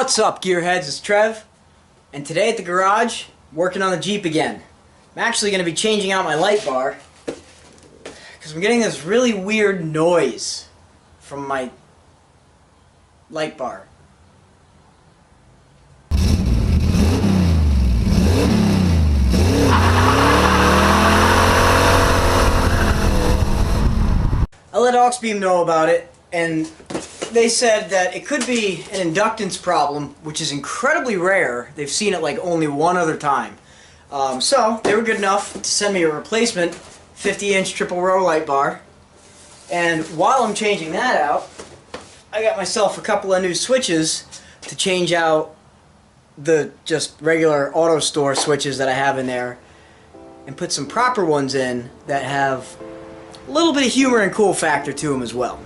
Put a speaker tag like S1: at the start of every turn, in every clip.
S1: What's up, gearheads? It's Trev, and today at the garage, working on the Jeep again. I'm actually going to be changing out my light bar because I'm getting this really weird noise from my light bar. I let Auxbeam know about it, and they said that it could be an inductance problem, which is incredibly rare. They've seen it like only one other time. So they were good enough to send me a replacement 50-inch triple row light bar. And while I'm changing that out, I got myself a couple of new switches to change out the just regular auto store switches that I have in there and put some proper ones in that have a little bit of humor and cool factor to them as well.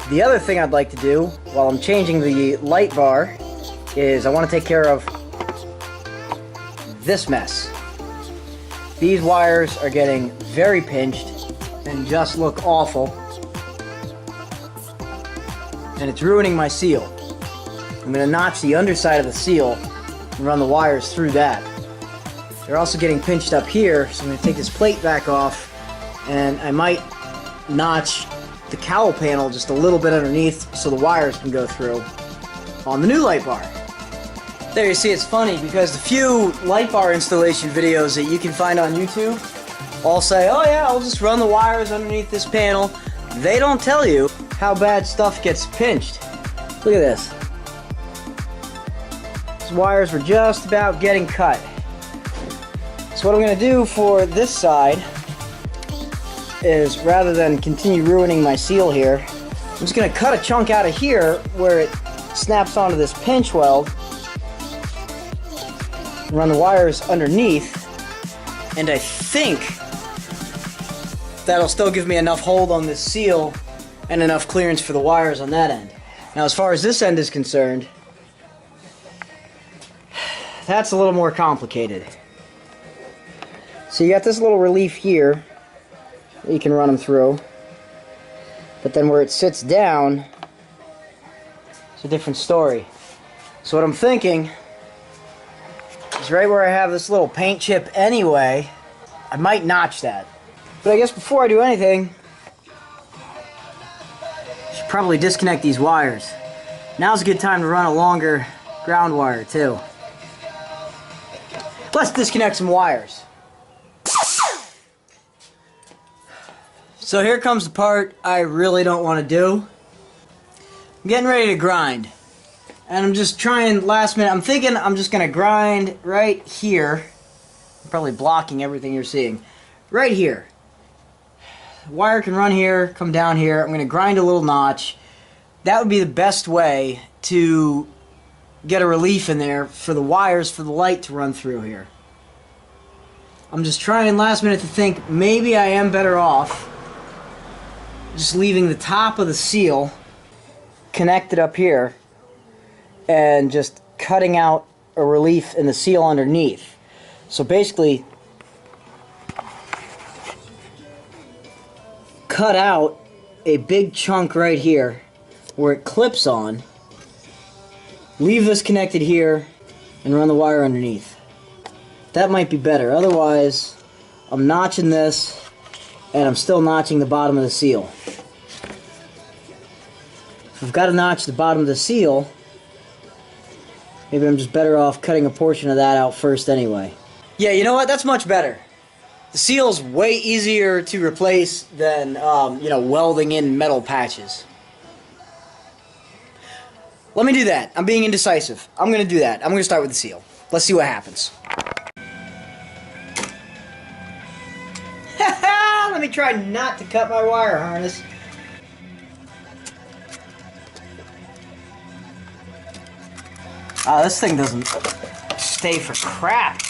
S1: The other thing I'd like to do while I'm changing the light bar is I want to take care of this mess. These wires are getting very pinched and just look awful, and it's ruining my seal. I'm going to notch the underside of the seal and run the wires through that. They're also getting pinched up here, so I'm going to take this plate back off, and I might notch the cowl panel just a little bit underneath so the wires can go through on the new light bar. There, you see, it's funny because the few light bar installation videos that you can find on YouTube all say, oh yeah, I'll just run the wires underneath this panel. They don't tell you how bad stuff gets pinched. Look at this. These wires were just about getting cut. So what I'm going to do for this side is, rather than continue ruining my seal here, I'm just going to cut a chunk out of here where it snaps onto this pinch weld and run the wires underneath, and I think that'll still give me enough hold on this seal and enough clearance for the wires on that end. Now, as far as this end is concerned, that's a little more complicated. So you got this little relief here that you can run them through, but then where it sits down, it's a different story. So what I'm thinking is, right where I have this little paint chip anyway, I might notch that. But I guess before I do anything, I should probably disconnect these wires. Now's a good time to run a longer ground wire too. Let's disconnect some wires. So here comes the part I really don't want to do. I'm getting ready to grind. And I'm just trying last minute. I'm thinking I'm just going to grind right here. I'm probably blocking everything you're seeing. Right here. The wire can run here, come down here. I'm going to grind a little notch. That would be the best way to get a relief in there for the wires for the light to run through here. I'm just trying last minute to think maybe I am better off just leaving the top of the seal connected up here and just cutting out a relief in the seal underneath. So basically, cut out a big chunk right here where it clips on, leave this connected here, and run the wire underneath. That might be better. Otherwise, I'm notching this and I'm still notching the bottom of the seal. If I've got to notch the bottom of the seal, maybe I'm just better off cutting a portion of that out first anyway. Yeah, you know what? That's much better. The seal's way easier to replace than, welding in metal patches. Let me do that. I'm being indecisive. I'm going to do that. I'm going to start with the seal. Let's see what happens. Let me try not to cut my wire harness. This thing doesn't stay for crap.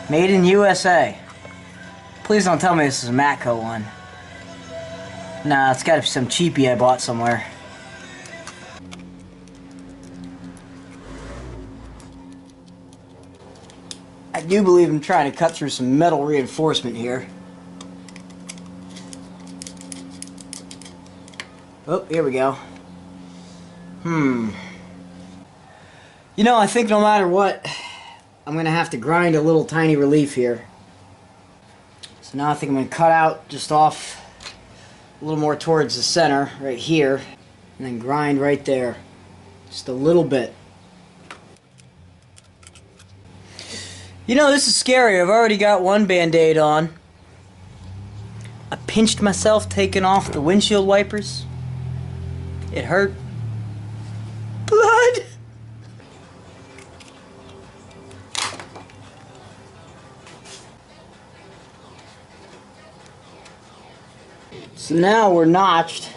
S1: Made in USA. Please don't tell me this is a Matco one. Nah, it's gotta be some cheapie I bought somewhere. I do believe I'm trying to cut through some metal reinforcement here. Oh, here we go. You know, I think no matter what, I'm going to have to grind a little tiny relief here. So now I think I'm going to cut out just off a little more towards the center, right here, and then grind right there. Just a little bit. You know, this is scary. I've already got one Band-Aid on. I pinched myself taking off the windshield wipers. It hurt. Blood! So now we're notched,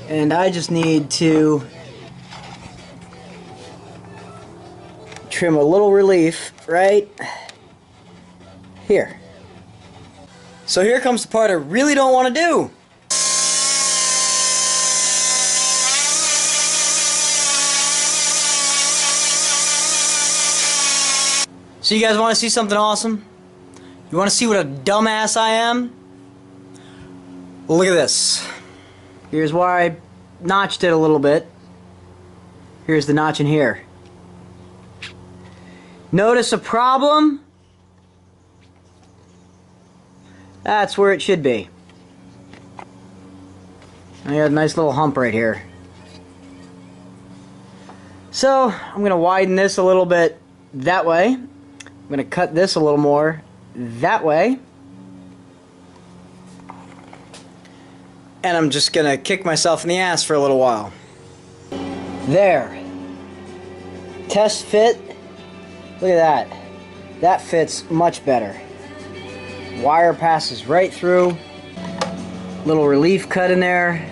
S1: and I just need to trim a little relief right here. So here comes the part I really don't want to do. So you guys want to see something awesome? You want to see what a dumbass I am? Well, look at this. Here's where I notched it a little bit. Here's the notch in here. Notice a problem? That's where it should be. I got a nice little hump right here. So, I'm going to widen this a little bit that way. I'm going to cut this a little more that way. And I'm just going to kick myself in the ass for a little while. There. Test fit. Look at that. That fits much better. Wire passes right through. Little relief cut in there.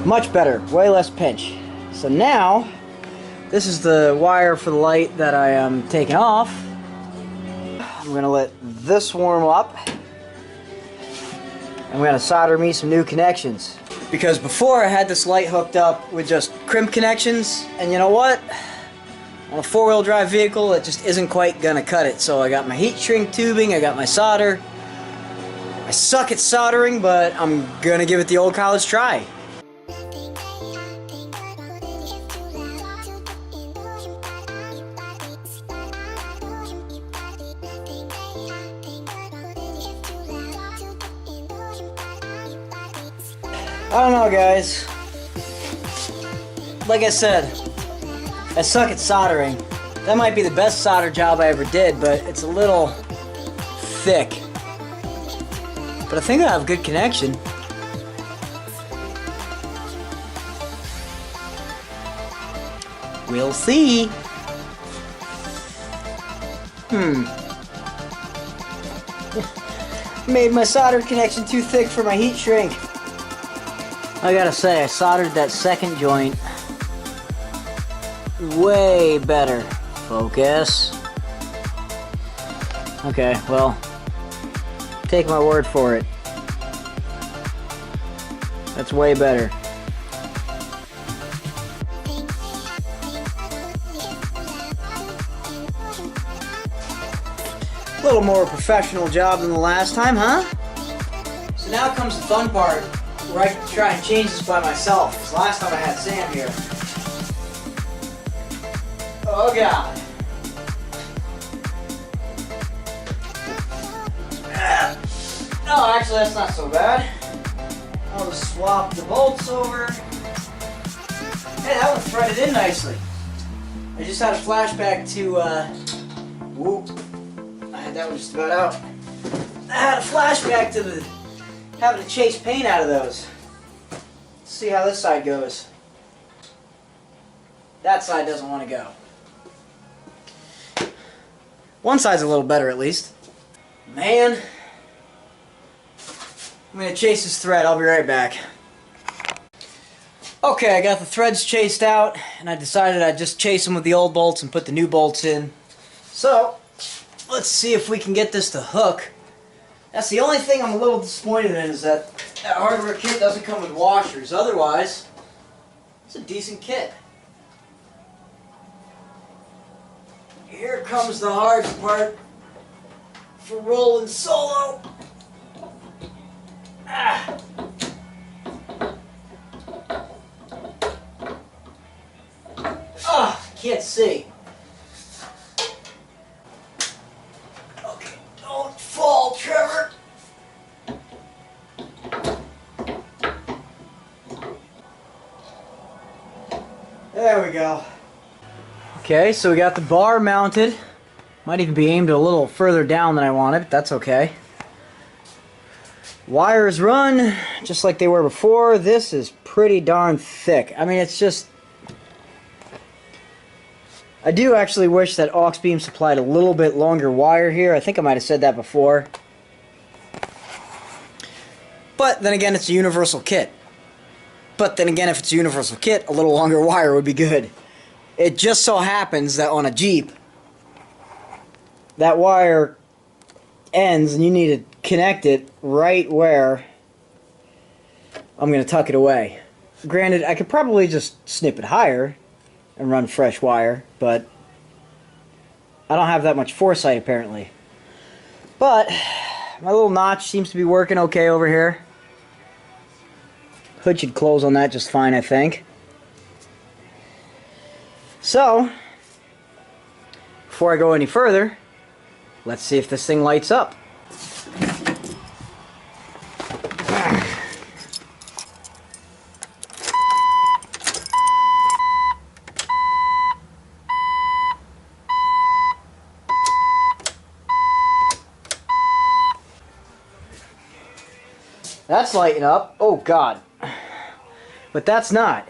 S1: Much better. Way less pinch. So now, this is the wire for the light that I am taking off. I'm going to let this warm up. I'm going to solder me some new connections. Because before I had this light hooked up with just crimp connections, and you know what? On a four-wheel drive vehicle, it just isn't quite going to cut it. So I got my heat shrink tubing, I got my solder. I suck at soldering, but I'm going to give it the old college try. I don't know, guys. Like I said, I suck at soldering. That might be the best solder job I ever did, but it's a little thick. But I think I have good connection. We'll see. Made my solder connection too thick for my heat shrink. I gotta say, I soldered that second joint way better. Focus. Okay, well, take my word for it. That's way better. A little more professional job than the last time, huh? So now comes the fun part, where I can try and change this by myself. Because last time I had Sam here. Oh God. Oh, actually that's not so bad. I'll just swap the bolts over. Hey, that one threaded in nicely. I just had a flashback to, whoop. I had that one just about out. I had a flashback to having to chase paint out of those. Let's see how this side goes. That side doesn't want to go. One side's a little better at least. Man. I'm going to chase this thread. I'll be right back. Okay, I got the threads chased out, and I decided I'd just chase them with the old bolts and put the new bolts in. So, let's see if we can get this to hook. That's the only thing I'm a little disappointed in, is that hardware kit doesn't come with washers. Otherwise, it's a decent kit. Here comes the hard part for rolling solo. Can't see. Okay, don't fall, Trevor. There we go. Okay, so we got the bar mounted. Might even be aimed a little further down than I wanted, but that's okay. Wires run just like they were before. This is pretty darn thick. I mean, it's just... I do actually wish that Auxbeam supplied a little bit longer wire here. I think I might have said that before. But then again, it's a universal kit. But then again, if it's a universal kit, a little longer wire would be good. It just so happens that on a Jeep, that wire ends and you need to connect it right where I'm going to tuck it away. Granted, I could probably just snip it higher and run fresh wire, but I don't have that much foresight apparently. But my little notch seems to be working okay over here. Hood should close on that just fine, I think. So, before I go any further, let's see if this thing lights up. That's lighting up. Oh God. But that's not.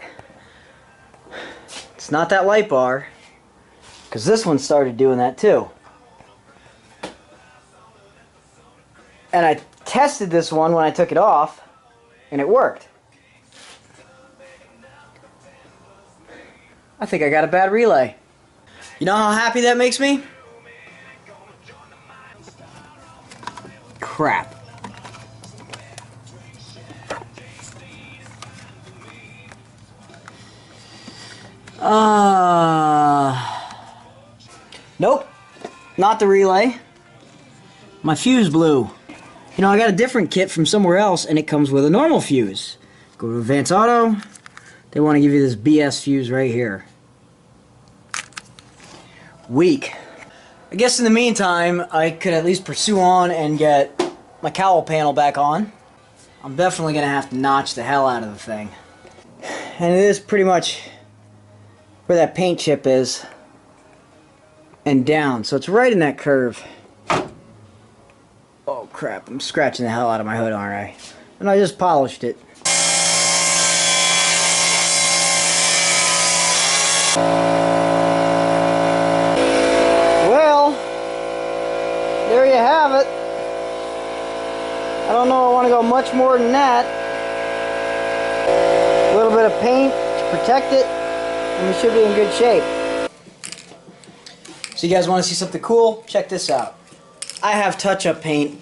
S1: It's not that light bar, because this one started doing that too. And I tested this one when I took it off, and it worked. I think I got a bad relay. You know how happy that makes me? Crap. Nope, not the relay. My fuse blew. You know, I got a different kit from somewhere else, and it comes with a normal fuse. Go to Advance Auto. They want to give you this BS fuse right here. Weak. I guess in the meantime, I could at least pursue on and get my cowl panel back on. I'm definitely going to have to notch the hell out of the thing. And it is pretty much where that paint chip is and down, so it's right in that curve. Oh crap, I'm scratching the hell out of my hood, aren't I? And I just polished it. Well, there you have it. I don't know I want to go much more than that. A little bit of paint to protect it, and we should be in good shape. So you guys want to see something cool? Check this out. I have touch-up paint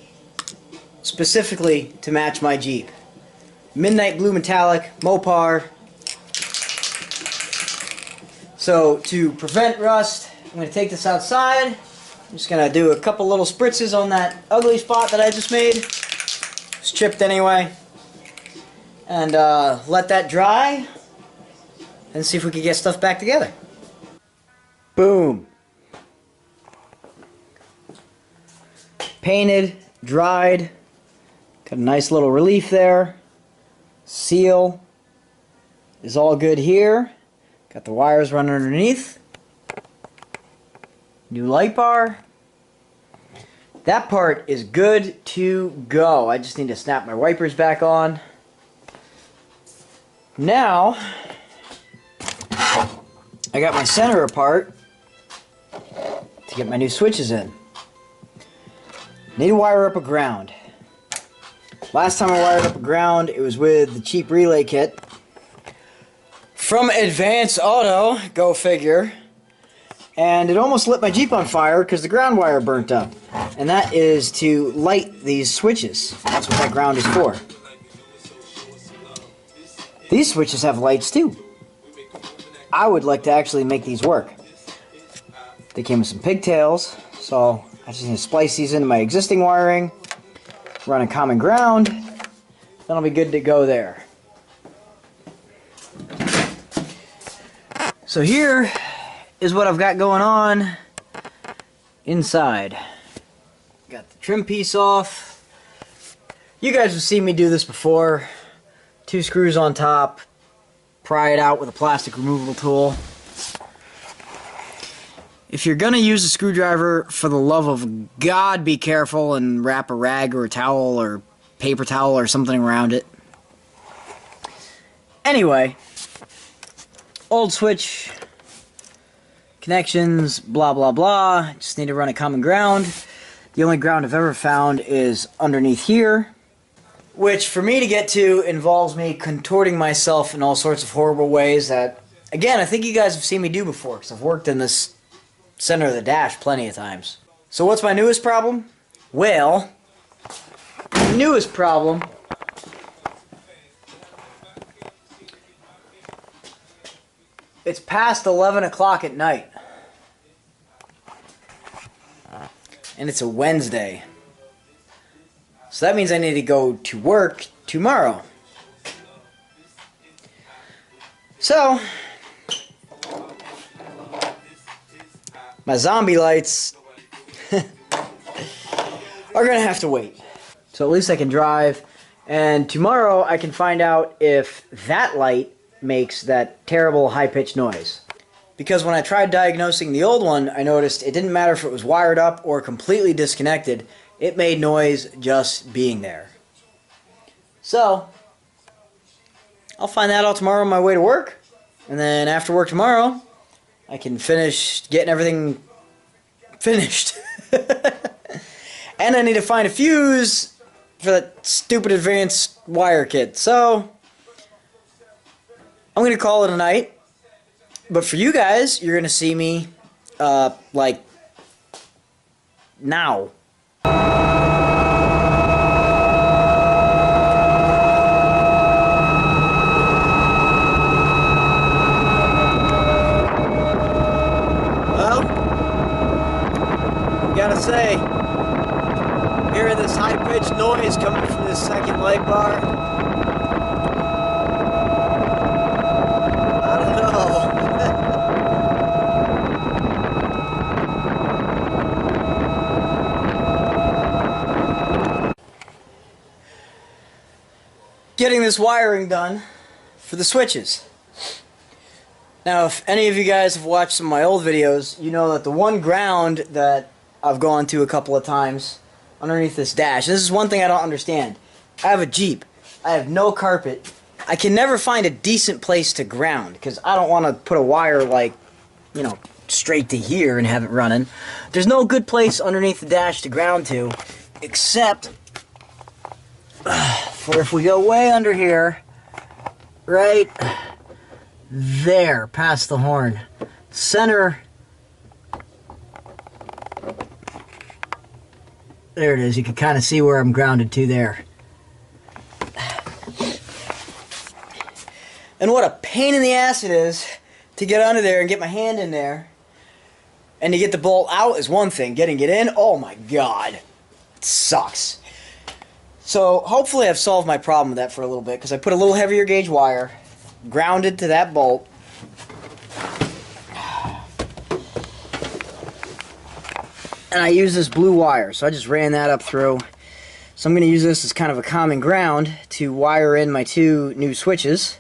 S1: specifically to match my Jeep. Midnight Blue Metallic, Mopar. So to prevent rust, I'm going to take this outside. I'm just going to do a couple little spritzes on that ugly spot that I just made. It's chipped anyway. And let that dry. And see if we can get stuff back together. Boom. Painted, dried. Got a nice little relief there. Seal is all good here. Got the wires running underneath. New light bar. That part is good to go. I just need to snap my wipers back on. Now, I got my center apart to get my new switches in. Need to wire up a ground. Last time I wired up a ground, it was with the cheap relay kit from Advance Auto, go figure. And it almost lit my Jeep on fire because the ground wire burnt up. And that is to light these switches. That's what that ground is for. These switches have lights too. I would like to actually make these work. They came with some pigtails, so I just need to splice these into my existing wiring, run a common ground, then I'll be good to go there. So here is what I've got going on inside. Got the trim piece off. You guys have seen me do this before. 2 screws on top, pry it out with a plastic removable tool. If you're gonna use a screwdriver, for the love of God, be careful and wrap a rag or a towel or paper towel or something around it. Anyway, old switch, connections, blah blah blah. Just need to run a common ground. The only ground I've ever found is underneath here, which for me to get to involves me contorting myself in all sorts of horrible ways that, again, I think you guys have seen me do before, because I've worked in this center of the dash plenty of times. So what's my newest problem? Well, the newest problem it's past 11 o'clock at night. And it's a Wednesday. So that means I need to go to work tomorrow. So my zombie lights are gonna have to wait. So at least I can drive, and tomorrow I can find out if that light makes that terrible high-pitched noise. Because when I tried diagnosing the old one, I noticed it didn't matter if it was wired up or completely disconnected, it made noise just being there. So I'll find that out tomorrow on my way to work, and then after work tomorrow I can finish getting everything finished. And I need to find a fuse for that stupid advanced wire kit. So I'm going to call it a night. But for you guys, you're going to see me, like, now. Gotta say, hearing this high-pitched noise coming from this second light bar, I don't know. Getting this wiring done for the switches. Now, if any of you guys have watched some of my old videos, you know that the one ground that I've gone to a couple of times underneath this dash. This is one thing I don't understand. I have a Jeep. I have no carpet. I can never find a decent place to ground because I don't want to put a wire like, you know, straight to here and have it running. There's no good place underneath the dash to ground to, except for if we go way under here, right there, past the horn. Center. There it is. You can kind of see where I'm grounded to there. And what a pain in the ass it is to get under there and get my hand in there. And to get the bolt out is one thing. Getting it in, oh my god. It sucks. So hopefully I've solved my problem with that for a little bit, because I put a little heavier gauge wire grounded to that bolt. And I use this blue wire, so I just ran that up through. So I'm going to use this as kind of a common ground to wire in my 2 new switches.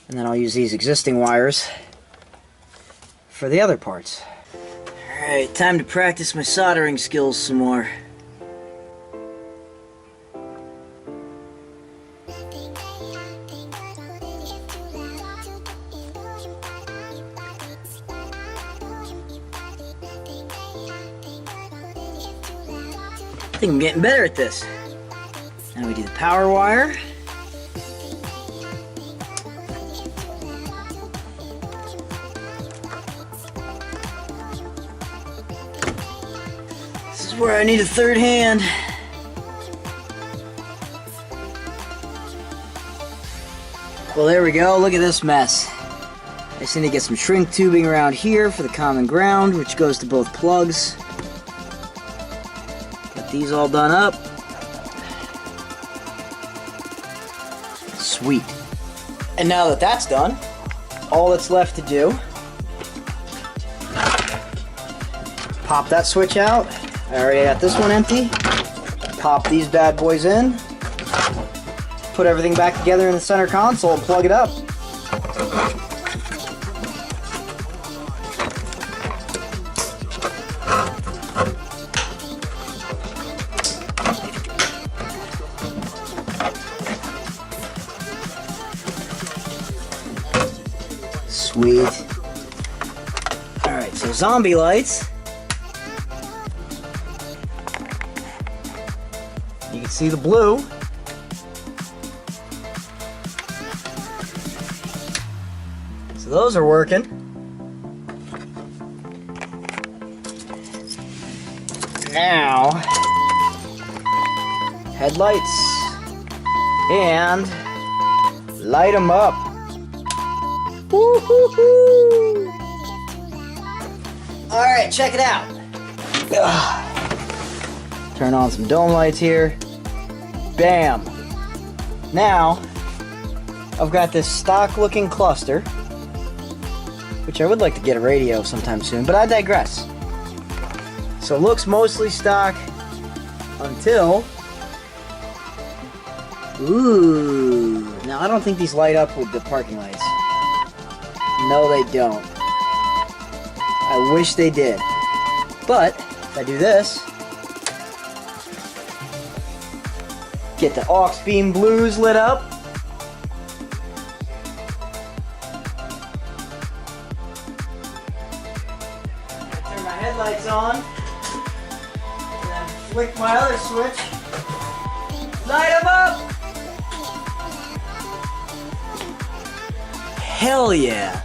S1: And then I'll use these existing wires for the other parts. Alright, time to practice my soldering skills some more. I think I'm getting better at this. Now we do the power wire. This is where I need a third hand. Well, there we go. Look at this mess. I just need to get some shrink tubing around here for the common ground, which goes to both plugs. Got these all done up. Sweet. And now that that's done, all that's left to do, pop that switch out. I already got this one empty. Pop these bad boys in. Put everything back together in the center console and plug it up. Sweet. Alright, so zombie lights. You can see the blue. So those are working. Now, headlights. And light them up. Woo-hoo-hoo. All right, check it out. Ugh. Turn on some dome lights here. Bam. Now, I've got this stock looking cluster, which I would like to get a radio sometime soon, but I digress. So it looks mostly stock until... Ooh. Now I don't think these light up with the parking lights. No, they don't. I wish they did. But, if I do this, get the Auxbeam blues lit up. Turn my headlights on. And then flick my other switch. Light them up! Hell yeah!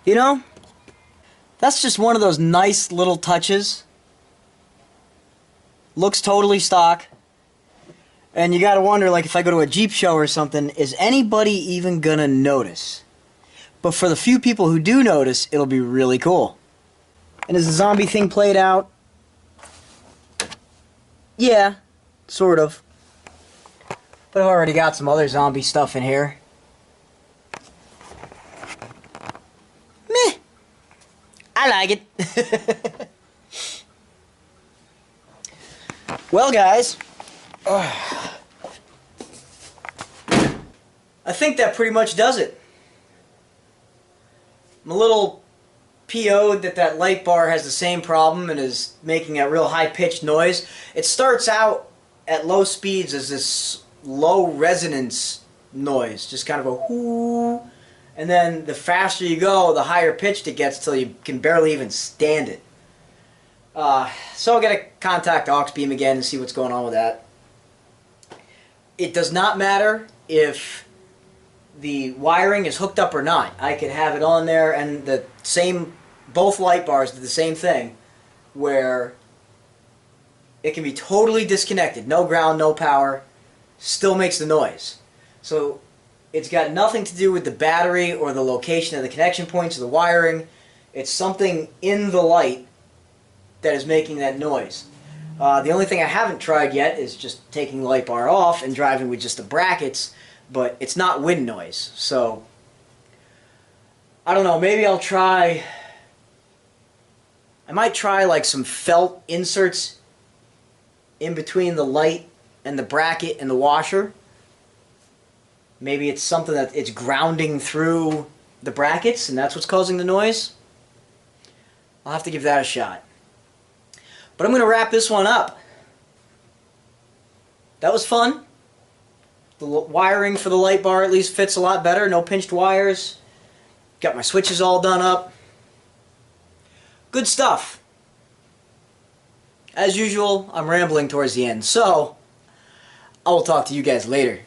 S1: You know, that's just one of those nice little touches. Looks totally stock. And you gotta wonder, like, if I go to a Jeep show or something, is anybody even gonna notice? But for the few people who do notice, it'll be really cool. And is the zombie thing played out? Yeah, sort of. But I've already got some other zombie stuff in here. Meh. I like it. Well, guys. I think that pretty much does it. I'm a little PO'd that light bar has the same problem and is making a real high-pitched noise. It starts out at low speeds as this low resonance noise, just kind of a whoo, and then the faster you go, the higher pitched it gets till you can barely even stand it. So I'm going to contact Auxbeam again and see what's going on with that. It does not matter if the wiring is hooked up or not. I could have it on there and the same, both light bars do the same thing, where it can be totally disconnected, no ground, no power, still makes the noise. So it's got nothing to do with the battery or the location of the connection points or the wiring. It's something in the light that is making that noise. The only thing I haven't tried yet is just taking the light bar off and driving with just the brackets, but it's not wind noise. So I don't know, maybe I'll try, I might try like some felt inserts in between the light and the bracket and the washer. Maybe it's something that it's grounding through the brackets and that's what's causing the noise. I'll have to give that a shot. But I'm going to wrap this one up. That was fun. The wiring for the light bar at least fits a lot better. No pinched wires. Got my switches all done up. Good stuff. As usual, I'm rambling towards the end. So, I will talk to you guys later.